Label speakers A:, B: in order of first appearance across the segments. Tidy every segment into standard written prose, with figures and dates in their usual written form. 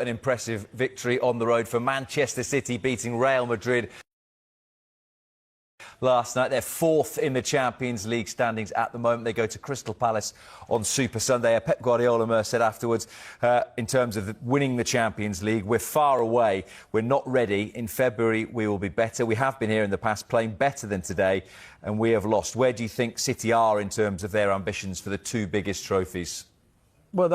A: An impressive victory on the road for Manchester City, beating Real Madrid last night. They're fourth in the Champions League standings at the moment. They go to Crystal Palace on Super Sunday. Pep Guardiola said afterwards, in terms of winning the Champions League, we're far away. We're not ready. In February, we will be better. We have been here in the past playing better than today, and we have lost. Where do you think City are in terms of their ambitions for the two biggest trophies?
B: Well,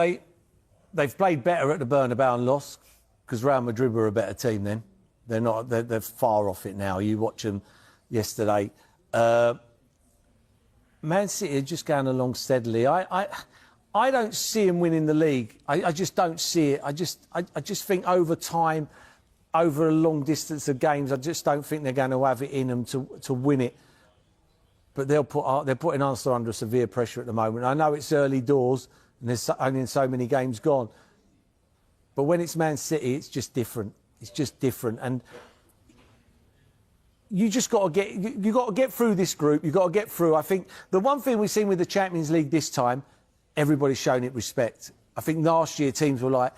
B: they've played better at the Bernabeu and lost, because Real Madrid were a better team then. They're not. They're far off it now. You watch them yesterday. Man City are just going along steadily. I don't see them winning the league. I just don't see it. I just think over time, over a long distance of games, I just don't think they're going to have it in them to win it. But they're putting Arsenal under severe pressure at the moment. I know it's early doors and there's only so many games gone. But when it's Man City, it's just different. It's just different. And you just got to get through this group. You've got to get through. I think the one thing we've seen with the Champions League this time, everybody's shown it respect. I think last year teams were like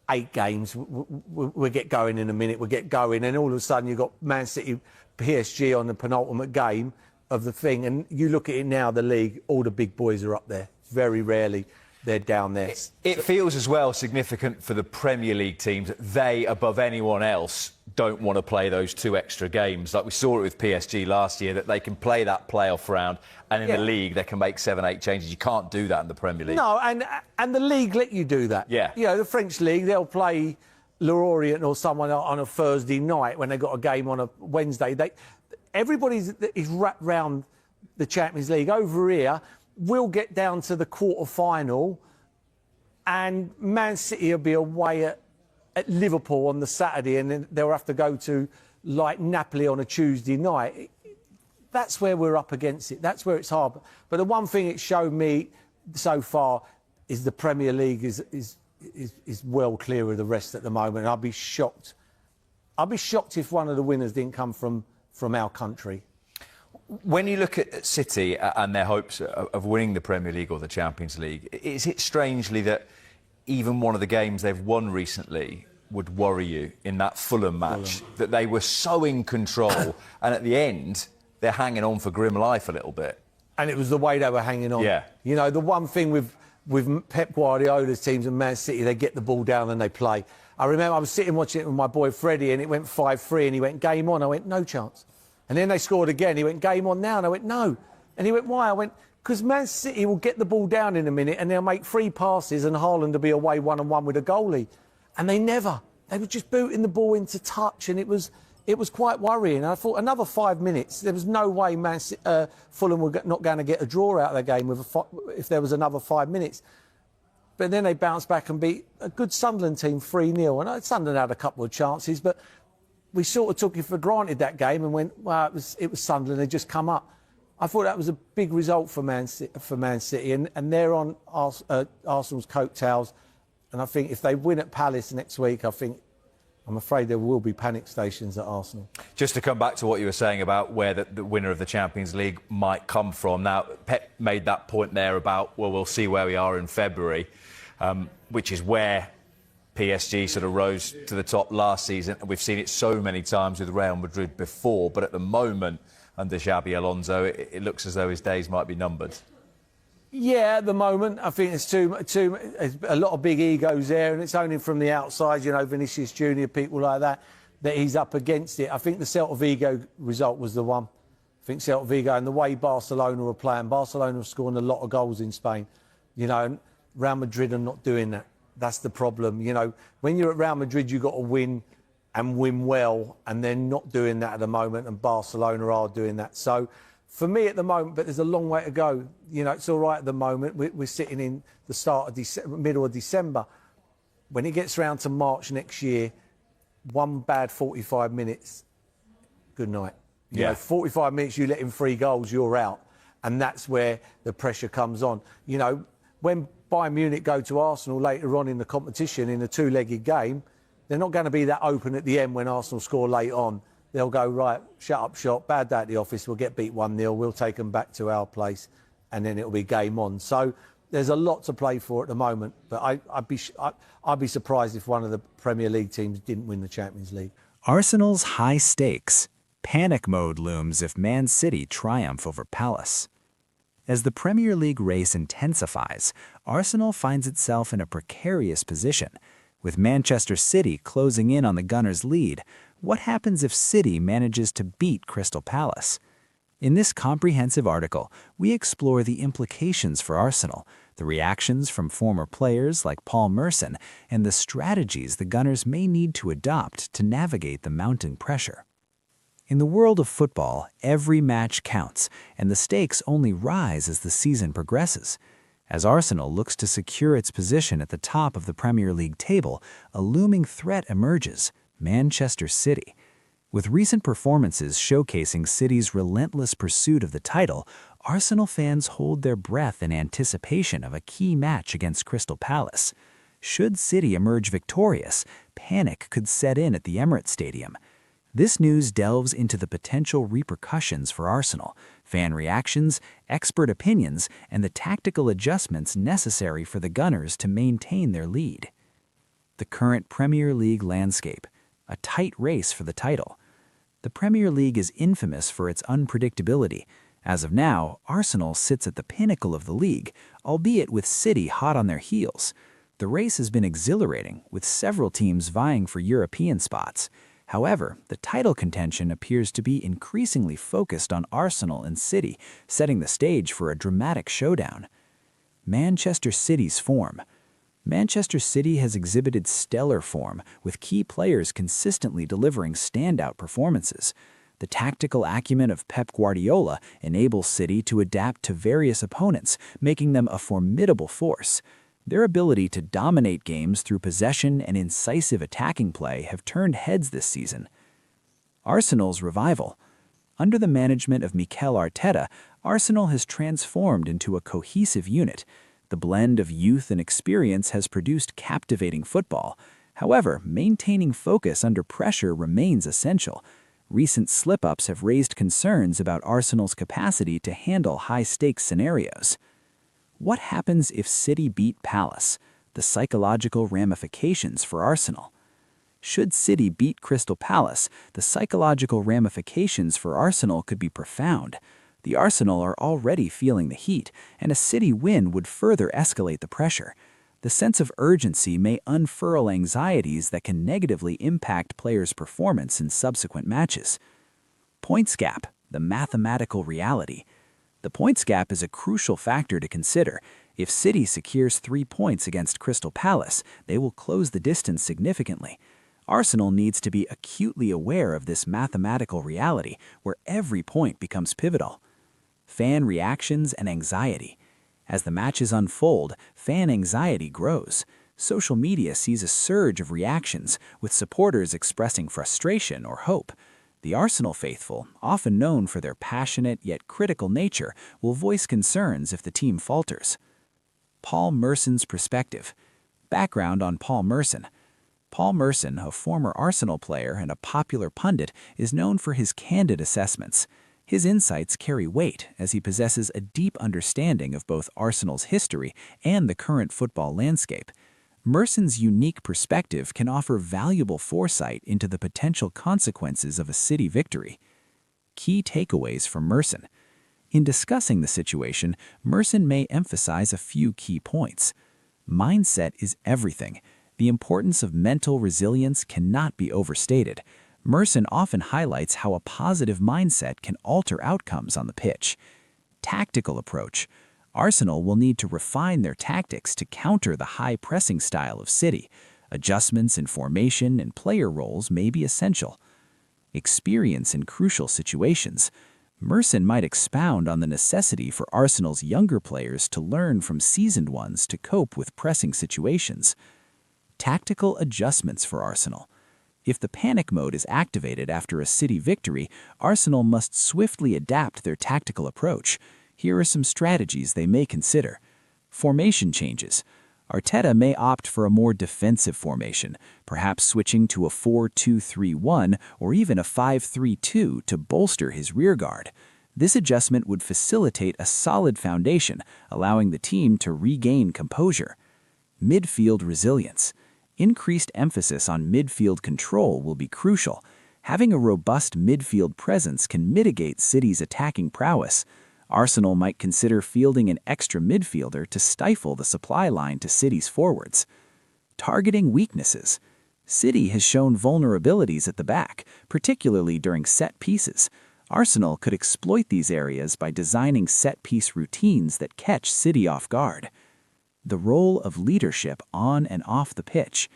B: 8 games. We'll get going in a minute. We'll get going. And all of a sudden you've got Man City, PSG on the penultimate game of the thing. And you look at it now, the league, all the big boys are up there. Very rarely they're down there.
A: It feels as well significant for the Premier League teams that they, above anyone else, don't want to play those 2 extra games. Like we saw it with PSG last year, that they can play that playoff round, and in the league they can make 7, 8 changes. You can't do that in the Premier League.
B: No, and the league let you do that.
A: Yeah.
B: You know, the French league, they'll play Lorient or someone on a Thursday night when they've got a game on a Wednesday. Everybody is wrapped round the Champions League. Over here, we'll get down to the quarter-final and Man City will be away at Liverpool on the Saturday, and then they'll have to go to, like, Napoli on a Tuesday night. That's where we're up against it. That's where it's hard. But the one thing it showed me so far is the Premier League is well clear of the rest at the moment. I'd be shocked. I'd be shocked if one of the winners didn't come from our country.
A: When you look at City and their hopes of winning the Premier League or the Champions League, is it strangely that even one of the games they've won recently would worry you in that Fulham match, that they were so in control and at the end they're hanging on for grim life a little bit?
B: And it was the way they were hanging on.
A: Yeah.
B: You know, the one thing with Pep Guardiola's teams and Man City, they get the ball down and they play. I remember I was sitting watching it with my boy Freddie and it went 5-3 and he went, game on. I went, no chance. And then they scored again. He went, game on now. And I went, no. And he went, why? I went, because Man City will get the ball down in a minute and they'll make 3 passes and Haaland will be away 1-on-1 with a goalie. And they never. They were just booting the ball into touch, and it was quite worrying. I thought another 5 minutes, there was no way Fulham were not going to get a draw out of their game if there was another 5 minutes. But then they bounced back and beat a good Sunderland team 3-0. And Sunderland had a couple of chances, but we sort of took it for granted that game and went, well, it was Sunderland, they just come up. I thought that was a big result for Man City, and they're on Arsenal's coattails. And I think if they win at Palace next week, I'm afraid there will be panic stations at Arsenal.
A: Just to come back to what you were saying about where the winner of the Champions League might come from. Now, Pep made that point there about, well, we'll see where we are in February, which is where PSG sort of rose to the top last season. We've seen it so many times with Real Madrid before, but at the moment, under Xabi Alonso, it looks as though his days might be numbered.
B: Yeah, at the moment, I think there's a lot of big egos there, and it's only from the outside, you know, Vinicius Junior, people like that he's up against it. I think the Celta Vigo result was the one. I think Celta Vigo, and the way Barcelona were playing, Barcelona were scoring a lot of goals in Spain, you know, and Real Madrid are not doing that. That's the problem. You know, when you're at Real Madrid, you've got to win and win well, and they're not doing that at the moment, and Barcelona are doing that. So, for me at the moment, but there's a long way to go. You know, it's all right at the moment. We're sitting in the start of December, middle of December. When it gets round to March next year, one bad 45 minutes, good night. You know, 45 minutes, you let in 3 goals, you're out. And that's where the pressure comes on. You know, when Bayern Munich go to Arsenal later on in the competition in a 2-legged game, they're not going to be that open at the end when Arsenal score late on. They'll go, right, shut up shop, bad day at the office, we'll get beat 1-0, we'll take them back to our place, and then it'll be game on. So there's a lot to play for at the moment. But I'd be surprised if one of the Premier League teams didn't win the Champions League.
C: Arsenal's high stakes. Panic mode looms if Man City triumph over Palace. As the Premier League race intensifies, Arsenal finds itself in a precarious position. With Manchester City closing in on the Gunners' lead, what happens if City manages to beat Crystal Palace? In this comprehensive article, we explore the implications for Arsenal, the reactions from former players like Paul Merson, and the strategies the Gunners may need to adopt to navigate the mounting pressure. In the world of football, every match counts, and the stakes only rise as the season progresses. As Arsenal looks to secure its position at the top of the Premier League table, a looming threat emerges: Manchester City. With recent performances showcasing City's relentless pursuit of the title, Arsenal fans hold their breath in anticipation of a key match against Crystal Palace. Should City emerge victorious, panic could set in at the Emirates Stadium. This news delves into the potential repercussions for Arsenal, fan reactions, expert opinions, and the tactical adjustments necessary for the Gunners to maintain their lead. The current Premier League landscape: a tight race for the title. The Premier League is infamous for its unpredictability. As of now, Arsenal sits at the pinnacle of the league, albeit with City hot on their heels. The race has been exhilarating, with several teams vying for European spots. However, the title contention appears to be increasingly focused on Arsenal and City, setting the stage for a dramatic showdown. Manchester City's form. Manchester City has exhibited stellar form, with key players consistently delivering standout performances. The tactical acumen of Pep Guardiola enables City to adapt to various opponents, making them a formidable force. Their ability to dominate games through possession and incisive attacking play have turned heads this season. Arsenal's revival. Under the management of Mikel Arteta, Arsenal has transformed into a cohesive unit. The blend of youth and experience has produced captivating football. However, maintaining focus under pressure remains essential. Recent slip-ups have raised concerns about Arsenal's capacity to handle high-stakes scenarios. What happens if City beat Palace? The psychological ramifications for Arsenal. Should City beat Crystal Palace, the psychological ramifications for Arsenal could be profound. The Arsenal are already feeling the heat, and a City win would further escalate the pressure. The sense of urgency may unfurl anxieties that can negatively impact players' performance in subsequent matches. Points gap, the mathematical reality. The points gap is a crucial factor to consider. If City secures 3 points against Crystal Palace, they will close the distance significantly. Arsenal needs to be acutely aware of this mathematical reality, where every point becomes pivotal. Fan reactions and anxiety. As the matches unfold, fan anxiety grows. Social media sees a surge of reactions, with supporters expressing frustration or hope. The Arsenal faithful, often known for their passionate yet critical nature, will voice concerns if the team falters. Paul Merson's perspective. Background on Paul Merson. Paul Merson, a former Arsenal player and a popular pundit, is known for his candid assessments. His insights carry weight as he possesses a deep understanding of both Arsenal's history and the current football landscape. Merson's unique perspective can offer valuable foresight into the potential consequences of a City victory. Key takeaways from Merson. In discussing the situation, Merson may emphasize a few key points. Mindset is everything. The importance of mental resilience cannot be overstated. Merson often highlights how a positive mindset can alter outcomes on the pitch. Tactical approach. Arsenal will need to refine their tactics to counter the high-pressing style of City. Adjustments in formation and player roles may be essential. Experience in crucial situations. Merson might expound on the necessity for Arsenal's younger players to learn from seasoned ones to cope with pressing situations. Tactical adjustments for Arsenal. If the panic mode is activated after a City victory, Arsenal must swiftly adapt their tactical approach. Here are some strategies they may consider. Formation changes. Arteta may opt for a more defensive formation, perhaps switching to a 4-2-3-1 or even a 5-3-2 to bolster his rearguard. This adjustment would facilitate a solid foundation, allowing the team to regain composure. Midfield resilience. Increased emphasis on midfield control will be crucial. Having a robust midfield presence can mitigate City's attacking prowess. Arsenal might consider fielding an extra midfielder to stifle the supply line to City's forwards. Targeting weaknesses. City has shown vulnerabilities at the back, particularly during set pieces. Arsenal could exploit these areas by designing set-piece routines that catch City off guard. The role of leadership on and off the pitch.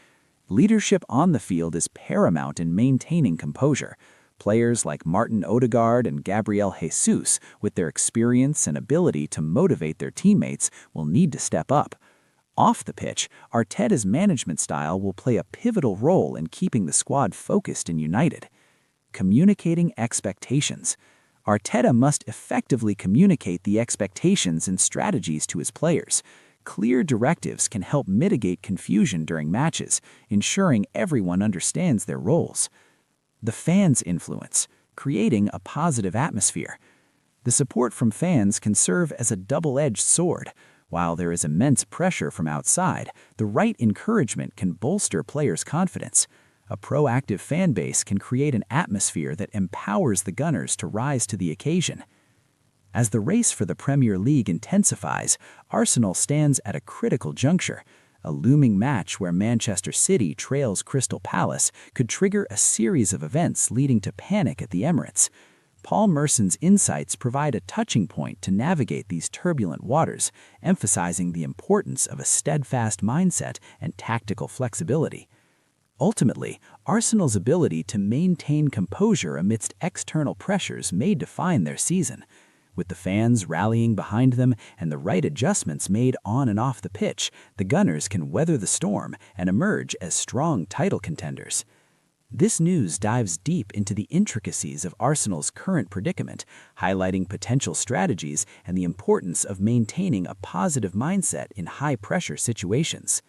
C: Leadership on the field is paramount in maintaining composure. Players like Martin Odegaard and Gabriel Jesus, with their experience and ability to motivate their teammates, will need to step up. Off the pitch, Arteta's management style will play a pivotal role in keeping the squad focused and united. Communicating expectations. Arteta must effectively communicate the expectations and strategies to his players. Clear directives can help mitigate confusion during matches, ensuring everyone understands their roles. The fans' influence, creating a positive atmosphere. The support from fans can serve as a double-edged sword. While there is immense pressure from outside, the right encouragement can bolster players' confidence. A proactive fan base can create an atmosphere that empowers the Gunners to rise to the occasion. As the race for the Premier League intensifies, Arsenal stands at a critical juncture. A looming match where Manchester City trails Crystal Palace could trigger a series of events leading to panic at the Emirates. Paul Merson's insights provide a touching point to navigate these turbulent waters, emphasizing the importance of a steadfast mindset and tactical flexibility. Ultimately, Arsenal's ability to maintain composure amidst external pressures may define their season. With the fans rallying behind them and the right adjustments made on and off the pitch, the Gunners can weather the storm and emerge as strong title contenders. This news dives deep into the intricacies of Arsenal's current predicament, highlighting potential strategies and the importance of maintaining a positive mindset in high-pressure situations.